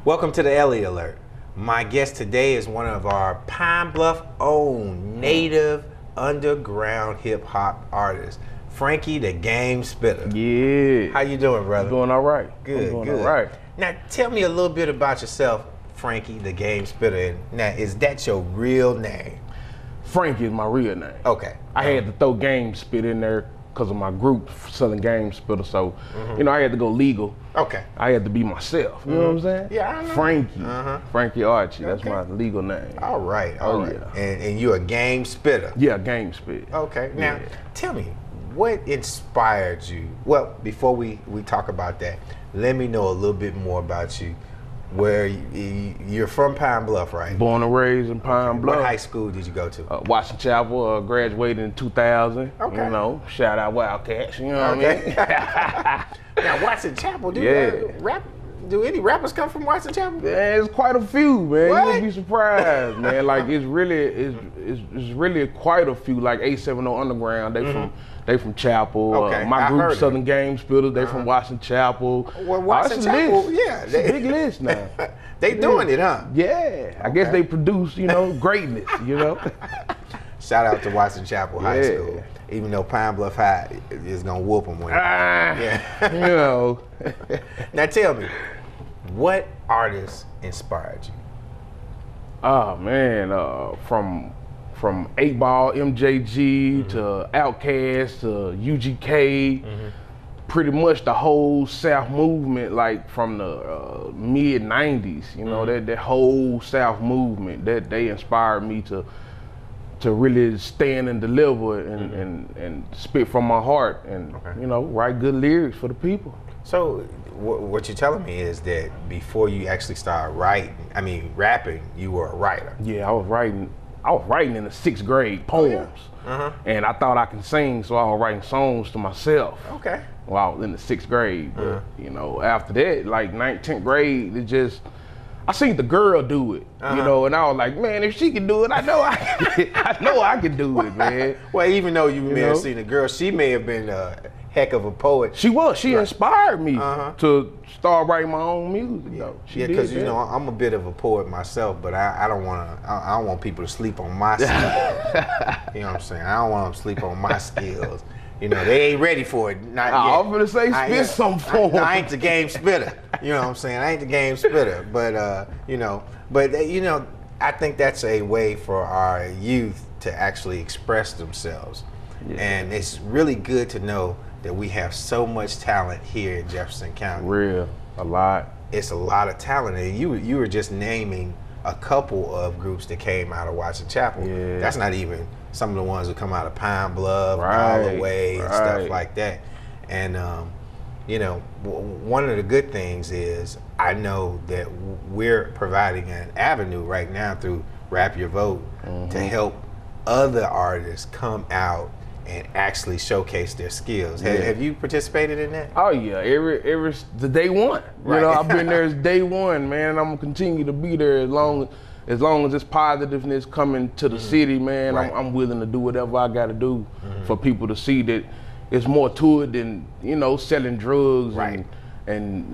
Welcome to the Elliott Alert. My guest today is one of our Pine Bluff own native underground hip hop artists, Frankie the Game Spitta. Yeah. How you doing, brother? I'm doing all right. Good, I'm doing good. all right. Now tell me a little bit about yourself, Frankie the Game Spitta. And now, is that your real name? Frankie is my real name. Okay. I had to throw Game Spit in there because of my group, Southern Game Spitter. So, I had to go legal. Okay. I had to be myself. You know what I'm saying? Yeah, I know. Frankie. Frankie Archie. That's Okay. my legal name. All right, all right. Yeah. And you're a Game Spitta. Yeah, Game Spit. Okay. Now, Yeah. tell me, what inspired you? Well, before we talk about that, let me know a little bit more about you. Where you're from Pine Bluff, right? Born and raised in Pine Bluff. What high school did you go to? Washington Chapel, graduated in 2000. Okay. You know, shout out Wildcats, you know what I mean? Now, Washington Chapel, do any rappers come from Washington Chapel? Man, it's quite a few, man. What? You would be surprised, man. Like it's really quite a few. Like 870 Underground, they from Chapel. Okay, My I group, heard Southern Game Spitters, they from Washington Chapel. Well, Washington It's a Chapel, list. yeah, It's a big list now. They doing it, huh? Yeah, I guess they produce, greatness, Shout out to Washington Chapel High Yeah. School, even though Pine Bluff High is gonna whoop them. Now tell me, what artists inspired you? Oh man, from 8 Ball, MJG to Outkast to UGK, pretty much the whole South movement, like from the mid '90s. That whole South movement that they inspired me to really stand and deliver and spit from my heart and write good lyrics for the people. So what you're telling me is that before you actually started rapping, you were a writer. Yeah, I was writing in the 6th grade poems, and I thought I could sing, so I was writing songs to myself. Okay. While I was in the 6th grade, but after that, like 9th, 10th grade, I seen the girl do it, and I was like, man, if she can do it, I know I can do it, man. Well, even though you may have seen the girl, she may have been a heck of a poet. She inspired me to start writing my own music, though. Yeah, because I'm a bit of a poet myself, but I don't want people to sleep on my skills. You know what I'm saying? I don't want them to sleep on my skills. They ain't ready for it. Not yet. I was gonna say spit some for them. I ain't the Game Spitta. You know what I'm saying? I ain't the Game Spitta, but I think that's a way for our youth to actually express themselves, and it's really good to know that we have so much talent here in Jefferson County. Real, a lot. It's a lot of talent, and you were just naming a couple of groups that came out of Washington Chapel. Yeah. That's not even some of the ones who come out of Pine Bluff, all the way, and stuff like that. And one of the good things is I know that we're providing an avenue right now through Rap Your Vote to help other artists come out and actually showcase their skills. Have you participated in that? Oh yeah, every the day one. Right. I've been there as day one, man. And I'm gonna continue to be there as long as this positiveness coming to the city, man. Right. I'm willing to do whatever I got to do for people to see that it's more to it than selling drugs and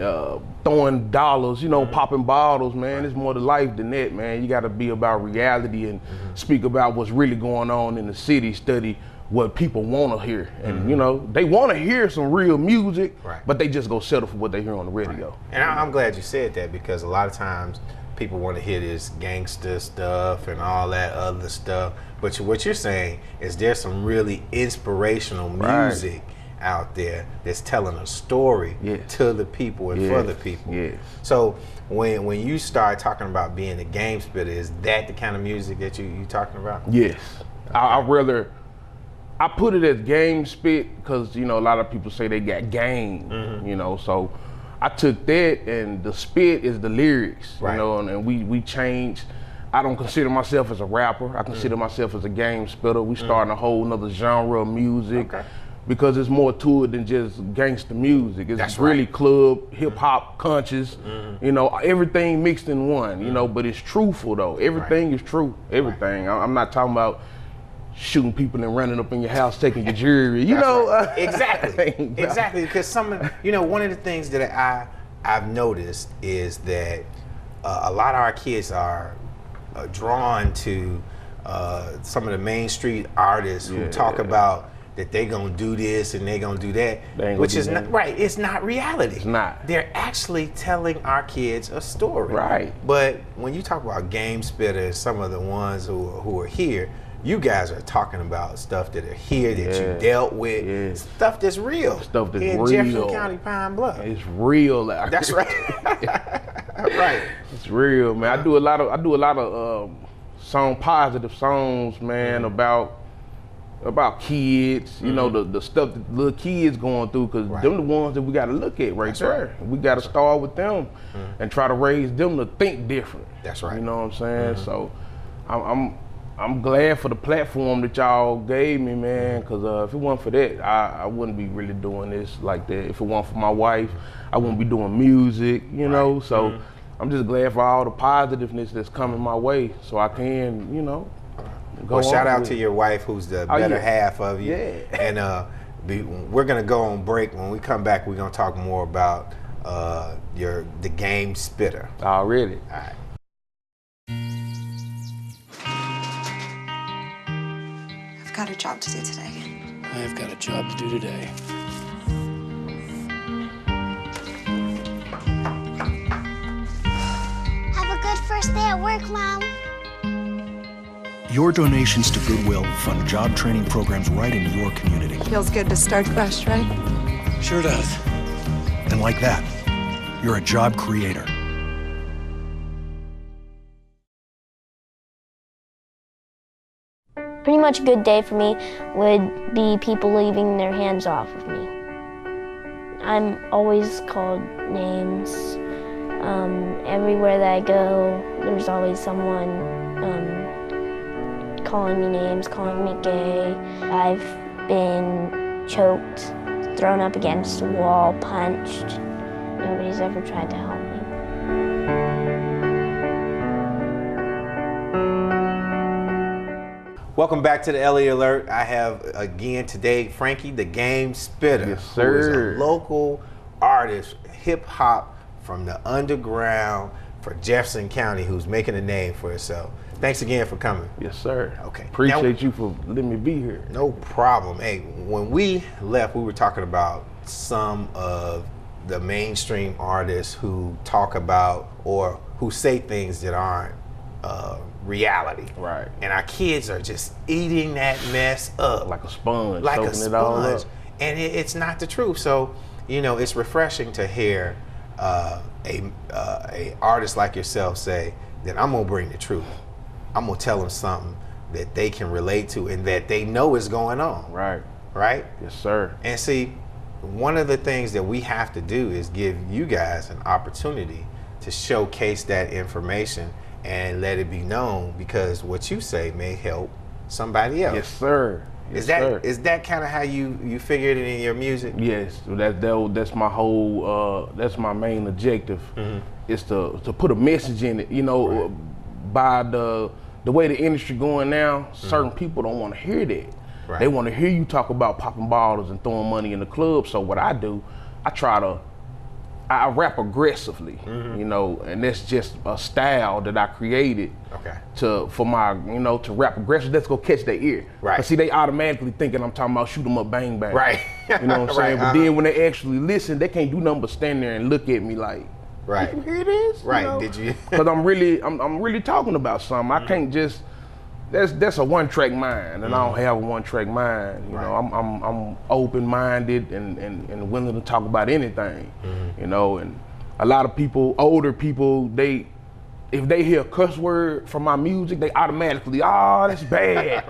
throwing dollars, popping bottles, man. It's more to life than that, man. You got to be about reality and speak about what's really going on in the city. Study what people want to hear, and they want to hear some real music, but they just go settle for what they hear on the radio. Right. And I'm glad you said that, because a lot of times people want to hear this gangster stuff and all that other stuff, but what you're saying is there's some really inspirational music out there that's telling a story to the people and for the people. Yes. So when you start talking about being a Game Spitta, is that the kind of music that you talking about? Yes. I put it as game spit because, a lot of people say they got game, so I took that, and the spit is the lyrics, and we changed. I don't consider myself as a rapper. I consider myself as a game spitter. We starting a whole nother genre of music because it's more to it than just gangster music. It's really club, hip hop, conscious, everything mixed in one, but it's truthful though. Everything is true, everything. I'm not talking about shooting people and running up in your house taking your jewelry, Exactly, because one of the things that I've noticed is that a lot of our kids are drawn to some of the main street artists who talk about that they gonna do this and they gonna do that, which is not right. It's not reality. It's not. They're actually telling our kids a story. Right. But when you talk about Game Spitta and some of the ones who are here, you guys are talking about stuff that are here that you dealt with, stuff that's real. Stuff that's in real. Jefferson County, Pine Bluff. It's real. That's right. Right. It's real, man. I do a lot of positive songs, man, about kids, you know, the stuff that little kids going through, because them the ones that we got to look at there. We got to start with them and try to raise them to think different. That's right. You know what I'm saying? So I'm glad for the platform that y'all gave me, man, because if it wasn't for that, I wouldn't be really doing this like that. If it wasn't for my wife, I wouldn't be doing music, you know? So I'm just glad for all the positiveness that's coming my way, so I can, you know, well, shout out to your wife, who's the better half of you. Yeah. And we're gonna go on break. When we come back, we're gonna talk more about the Game Spitta. Already. All right. I've got a job to do today. I've got a job to do today. Have a good first day at work, Mom. Your donations to Goodwill fund job training programs right in your community. Feels good to start fresh, right? Sure does. And like that, you're a job creator. Pretty much a good day for me would be people leaving their hands off of me. I'm always called names. Everywhere that I go, there's always someone calling me names, calling me gay. I've been choked, thrown up against the wall, punched. Nobody's ever tried to help me. Welcome back to the Elliott Alert. I have again today Frankie, the Game Spitta, Yes, sir. who is a local artist, hip hop from the underground for Jefferson County, who's making a name for herself. Thanks again for coming. Yes, sir. Okay. Appreciate you for letting me be here. No problem. Hey, when we left, we were talking about some of the mainstream artists who talk about or who say things that aren't reality. Right. And our kids are just eating that mess up. Like a sponge, Like a soaking it all up. sponge. And it's not the truth. So, you know, it's refreshing to hear a artist like yourself say that I'm gonna bring the truth. I'm gonna tell them something that they can relate to and that they know is going on. Right. Right? Yes, sir. And see, one of the things that we have to do is give you guys an opportunity to showcase that information and let it be known, because what you say may help somebody else. Yes, sir. Yes, Is that kind of how you figured it in your music? Yes, that's my whole, that's my main objective, is to put a message in it. You know, by the way the industry going now, certain people don't want to hear that. Right. They want to hear you talk about popping bottles and throwing money in the club. So what I do, I rap aggressively, you know, and that's just a style that I created to rap aggressive. That's gonna catch their ear. Right. But see, they automatically thinking I'm talking about shoot 'em up, bang bang. Right. You know what I'm saying? Right, But then when they actually listen, they can't do nothing but stand there and look at me like, Right. did you hear this? Right. You know? Did you? Because I'm really talking about something. I can't just. That's a one-track mind, and I don't have a one-track mind. You know, I'm open-minded and willing to talk about anything. You know, and a lot of people, older people, if they hear a cuss word from my music, they automatically, that's bad.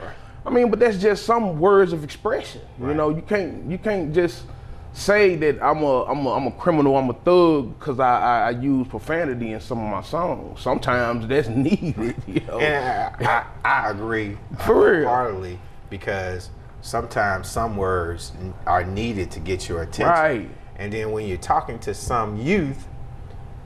I mean, but that's just some words of expression. You know, you can't just say that I'm a criminal, I'm a thug, because I use profanity in some of my songs. Sometimes that's needed, you know. And I agree wholeheartedly, because sometimes some words are needed to get your attention. Right. And then when you're talking to some youth,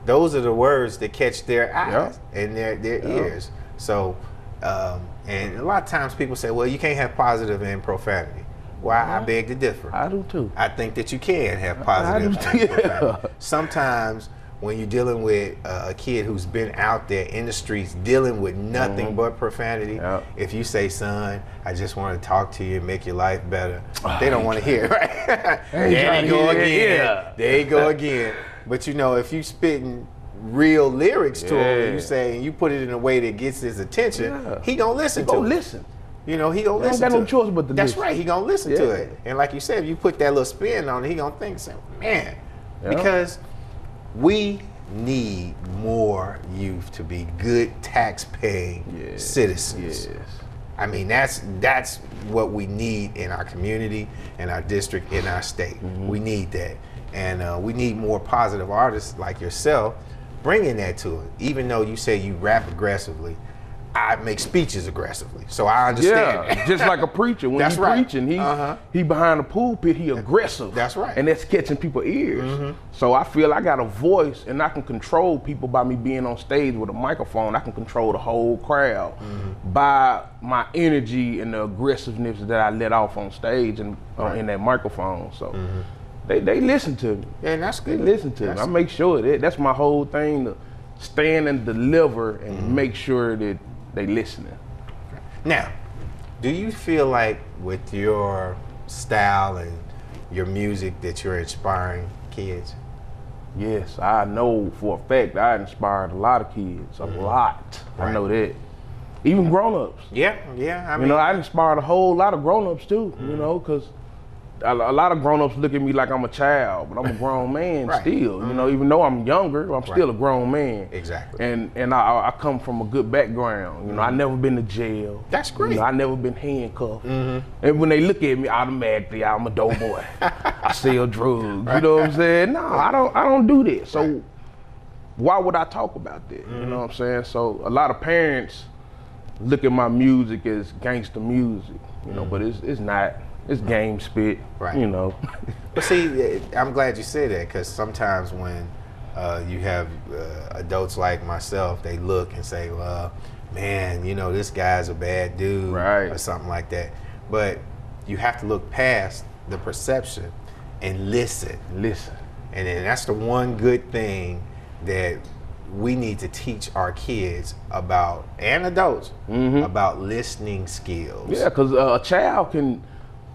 those are the words that catch their eyes and their ears. So, and a lot of times people say, well, you can't have positive and profanity. Well, I beg to differ. I do too. I think that you can have positive and profanity. Sometimes when you're dealing with a kid who's been out there in the streets dealing with nothing but profanity, if you say, son, I just want to talk to you and make your life better, they don't want to hear it, right? There you go again. There you go again. But you know, if you spitting real lyrics to him and you say, and you put it in a way that gets his attention, he gonna listen to it. Listen. You know, he gonna listen to it. He don't got no choice but to That's listen. right, he gonna listen to it. And like you said, if you put that little spin on it, he gonna think, man, because we need more youth to be good tax-paying citizens. I mean, that's what we need in our community, in our district, in our state. We need that. And we need more positive artists like yourself bringing that to it. Even though you say you rap aggressively, I make speeches aggressively, so I understand. Yeah, just like a preacher. When he's preaching, he behind the pulpit, he aggressive. That's right. And that's catching people's ears. So I feel I got a voice, and I can control people by me being on stage with a microphone. I can control the whole crowd by my energy and the aggressiveness that I let off on stage and in that microphone. So they listen to me. Yeah, and that's good. They listen to me. I make sure that's my whole thing, to stand and deliver and make sure that they listening. Now, do you feel like with your style and your music that you're inspiring kids? Yes, I know for a fact I inspired a lot of kids, a lot. I know that. Even grown-ups. Yeah. I mean, you know, I inspired a whole lot of grown-ups too, you know, because a lot of grown-ups look at me like I'm a child, but I'm a grown man still. You know, even though I'm younger, I'm still a grown man. Exactly. And I come from a good background. You know, I never been to jail. That's great. You know, I never been handcuffed. And when they look at me, automatically I'm a dope boy. I sell drugs. You know what I'm saying? No, I don't do that. So why would I talk about that? You know what I'm saying? So a lot of parents look at my music as gangster music. You know, but it's not. It's game spit, you know. But see, I'm glad you said that, because sometimes when you have adults like myself, they look and say, well, man, you know, this guy's a bad dude or something like that. But you have to look past the perception and listen. And then that's the one good thing that we need to teach our kids about, and adults, about listening skills. Yeah, because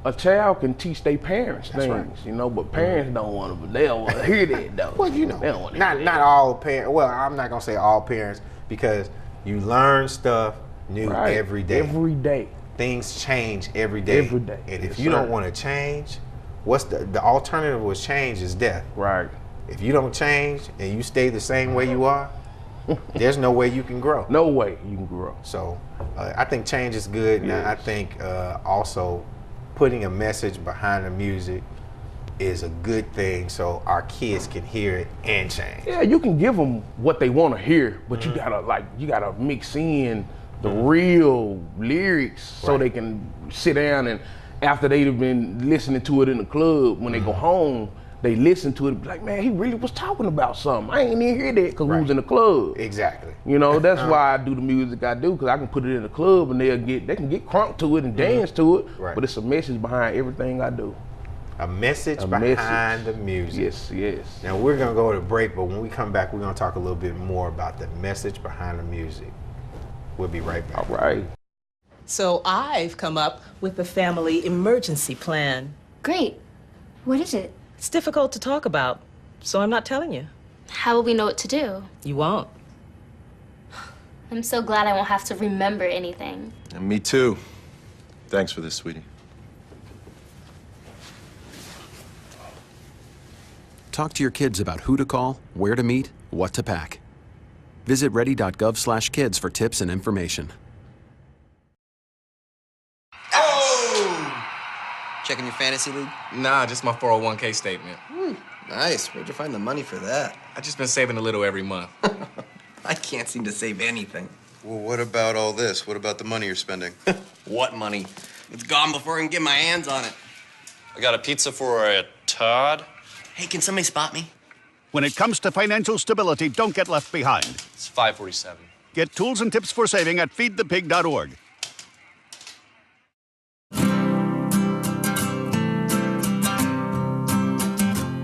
a child can teach their parents things, you know, but parents don't want to. They don't want to hear that though. Well, you know, they don't want to not all parents. Well, I'm not gonna say all parents, because you learn stuff new every day. Every day, things change every day. Every day, and if you don't want to change, what's the alternative? Was change is death. Right. If you don't change and you stay the same way you are, there's no way you can grow. No way you can grow. So, I think change is good. Yes. And I think also, putting a message behind the music is a good thing, so our kids can hear it and change. Yeah, you can give them what they want to hear, but you gotta mix in the real lyrics so they can sit down, and after they've been listening to it in the club, when they go home, they listen to it and be like, man, he really was talking about something. I ain't even hear that because we was in the club. Exactly. You know, that's why I do the music I do, because I can put it in the club and they can get crunk to it and dance to it, but it's a message behind everything I do. A message behind the music. Yes. Now we're gonna go to break, but when we come back, we're gonna talk a little bit more about the message behind the music. We'll be right back. All right. So I've come up with the family emergency plan. Great. What is it? It's difficult to talk about, so I'm not telling you. How will we know what to do? You won't. I'm so glad I won't have to remember anything. And me too. Thanks for this, sweetie. Talk to your kids about who to call, where to meet, what to pack. Visit ready.gov/kids for tips and information. Checking your fantasy league? Nah, just my 401k statement. Nice. Where'd you find the money for that? I just been saving a little every month. I can't seem to save anything. Well, what about all this? What about the money you're spending? What money? It's gone before I can get my hands on it. I got a pizza for a Todd. Hey, can somebody spot me? When it comes to financial stability, don't get left behind. It's 547. Get tools and tips for saving at feedthepig.org.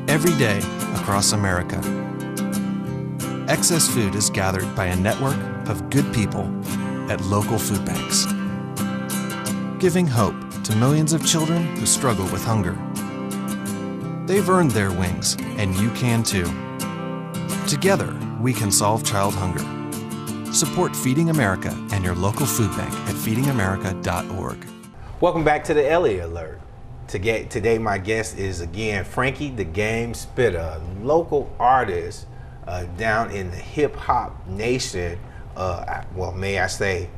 Every day across America, excess food is gathered by a network of good people at local food banks, giving hope to millions of children who struggle with hunger. They've earned their wings, and you can too. Together, we can solve child hunger. Support Feeding America and your local food bank at feedingamerica.org. Welcome back to the Elliott Alert. Today my guest is again Frankie the Game Spitta, local artist down in the hip hop nation. Well, may I say,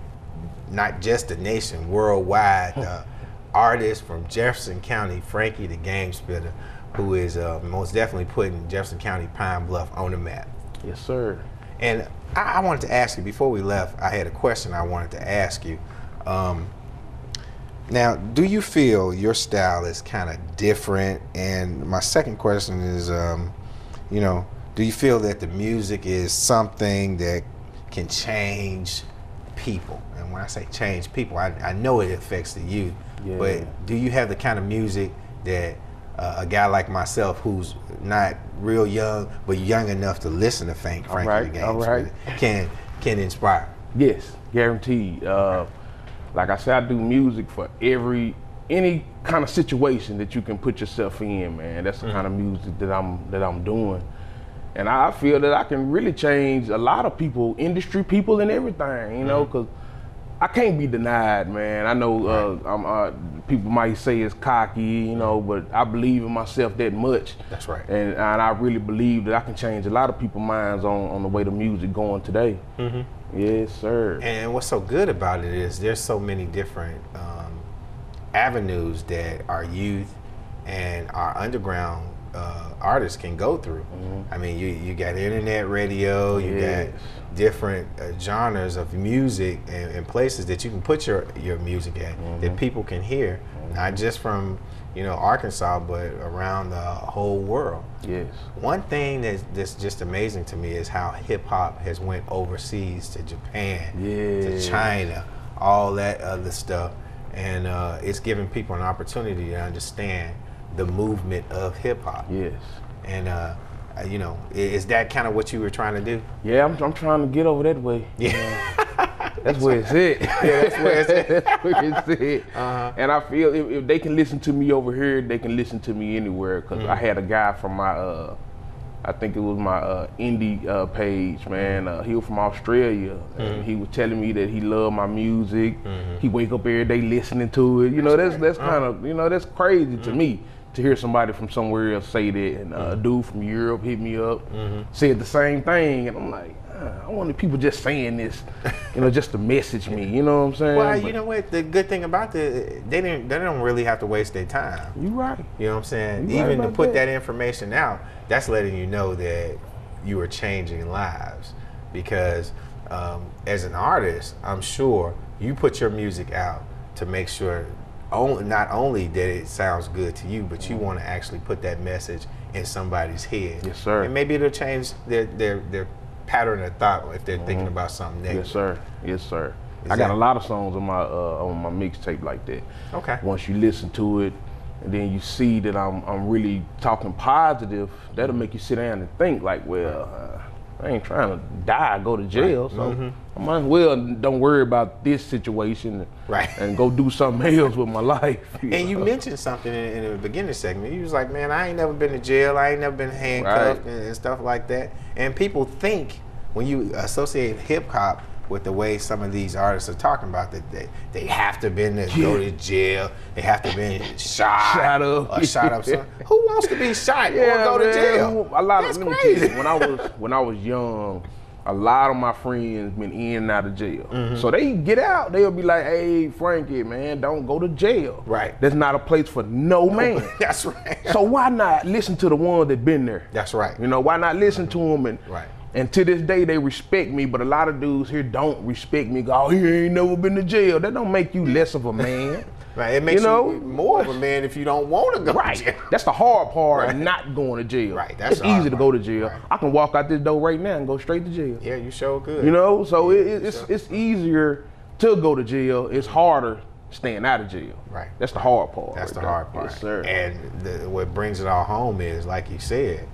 not just the nation, worldwide. Artist from Jefferson County, Frankie the Game Spitta, who is most definitely putting Jefferson County Pine Bluff on the map. Yes, sir. And I wanted to ask you, before we left, I had a question I wanted to ask you. Now, do you feel your style is kind of different? And my second question is, you know, do you feel that the music is something that can change people? And when I say change people, I know it affects the youth, but do you have the kind of music that a guy like myself, who's not real young, but young enough to listen to Frankie the Game Spitta, can inspire? Yes, guaranteed. Like I said, I do music for any kind of situation that you can put yourself in, man. That's the kind of music that I'm doing. And I feel that I can really change a lot of people, industry people and everything, you know, because I can't be denied, man. I know people might say it's cocky, you know, but I believe in myself that much. That's right. And I really believe that I can change a lot of people's minds on the way the music going today. Yes, sir. And what's so good about it is there's so many different avenues that our youth and our underground artists can go through. I mean, you got internet radio, you got different genres of music and places that you can put your music at that people can hear, not just from, you know, Arkansas, but around the whole world. Yes. One thing that's just amazing to me is how hip hop has went overseas to Japan, to China, all that other stuff, and it's giving people an opportunity to understand the movement of hip hop. Yes. And you know, is that kind of what you were trying to do? Yeah, I'm trying to get over that way. Yeah. That's where it's at. Yeah, that's where it's at. That's where it's at. And I feel if they can listen to me over here, they can listen to me anywhere. Because I had a guy from my, I think it was my indie page, man. He was from Australia. And he was telling me that he loved my music. He wake up every day listening to it. You know, that's kind of, you know, that's crazy to me. To hear somebody from somewhere else say that, and a dude from Europe hit me up, said the same thing, and I'm like, I wanted people just saying this, you know, just to message me, you know what I'm saying? Well, you know what, the good thing about they don't really have to waste their time. You right. You know what I'm saying? Even to put that information out, that's letting you know that you are changing lives. Because as an artist, I'm sure you put your music out to make sure not only that it sounds good to you, but you want to actually put that message in somebody's head. Yes, sir. And maybe it'll change their pattern of thought if they're thinking about something negative. Yes, sir. Yes, sir. I got a lot of songs on my mixtape like that. Okay. Once you listen to it, and then you see that I'm really talking positive, that'll make you sit down and think like, well, I ain't trying to die, go to jail, so I might as well don't worry about this situation and go do something else with my life. And you mentioned something in the beginning segment. You was like, man, I ain't never been to jail, I ain't never been handcuffed and stuff like that. And people think when you associate hip hop with the way some of these artists are talking about that they have to been to go to jail, they have to been shot up. Or shot up. Who wants to be shot or go to jail? That's crazy. When I was young, a lot of my friends been in and out of jail. So they get out, they'll be like, hey, Frankie, man, don't go to jail. Right. That's not a place for no man. That's right. So why not listen to the ones that been there? That's right. You know, why not listen to them? And to this day, they respect me, but a lot of dudes here don't respect me. Go, oh, he ain't never been to jail. That don't make you less of a man. Right, it makes you more of a man if you don't want to go to jail. That's the hard part, not going to jail. Right, that's it's easy to go to jail. I can walk out this door right now and go straight to jail. Yeah, you sure could. You know, so it's easier to go to jail. It's harder staying out of jail. Right. That's the hard part. That's the hard part. Yes, sir. And what brings it all home is, like you said,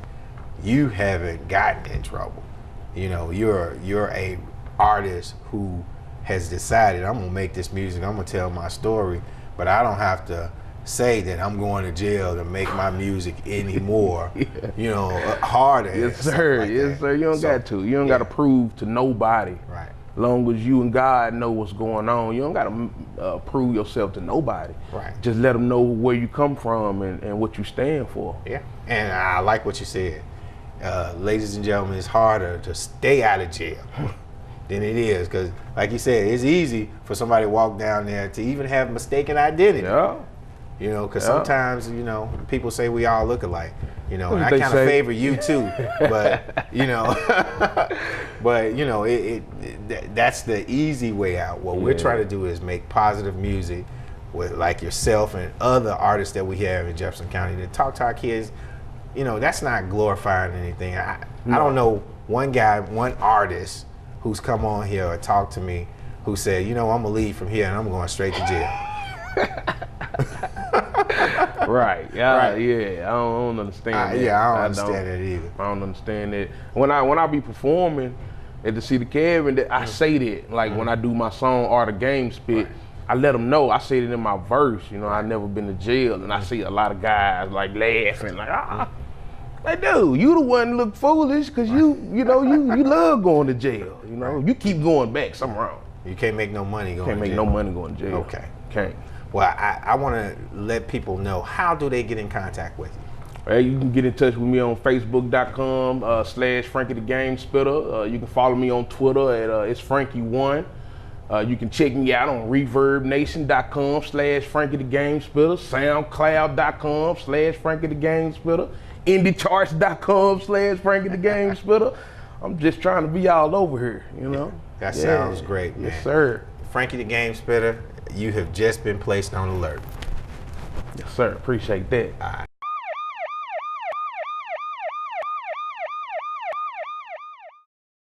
you haven't gotten in trouble. You know, you're a artist who has decided, I'm gonna make this music, I'm gonna tell my story, but I don't have to say that I'm going to jail to make my music anymore. You know, harder. Yes, sir. Like yes, that. sir. You don't got to. You don't got to prove to nobody. Right. Long as you and God know what's going on, you don't got to prove yourself to nobody. Right. Just let them know where you come from and what you stand for. Yeah. And I like what you said. Ladies and gentlemen, it's harder to stay out of jail than it is, because like you said, it's easy for somebody to walk down there to even have mistaken identity. Yeah. You know, because sometimes, you know, people say we all look alike, you know, and I They kind of say. favor you too, but, you know, that's the easy way out. What we're trying to do is make positive music with like yourself and other artists that we have in Jefferson County to talk to our kids. You know, that's not glorifying anything. I don't know one guy, one artist who's come on here or talked to me who said, you know, I'm gonna leave from here and I'm going straight to jail. Right. Yeah. Right. Yeah. I don't understand that. Yeah, I don't understand that either. I don't understand that. When I be performing at the City Cabin, I say that. Like when I do my song Art of Game Spit, I let them know. I say it in my verse. You know, I've never been to jail, and I see a lot of guys like laughing, like like, dude, you the one look foolish because you love going to jail. You know, you keep going back. Something wrong. You can't make no money going to jail. Can't make no money going to jail. Okay. Can't. Well, I want to let people know, how do they get in contact with you? Well, you can get in touch with me on Facebook.com/Frankie the Game Spitta. You can follow me on Twitter at it's Frankie1. You can check me out on ReverbNation.com/Frankie the Game Spitta, SoundCloud.com/Frankie the Game Spitta, IndieCharts.com/Frankie the Game Spitta. I'm just trying to be all over here, you know. That sounds great, man. Yes, sir. Frankie the Game Spitta, you have just been placed on alert. Yes, sir. Appreciate that. All right.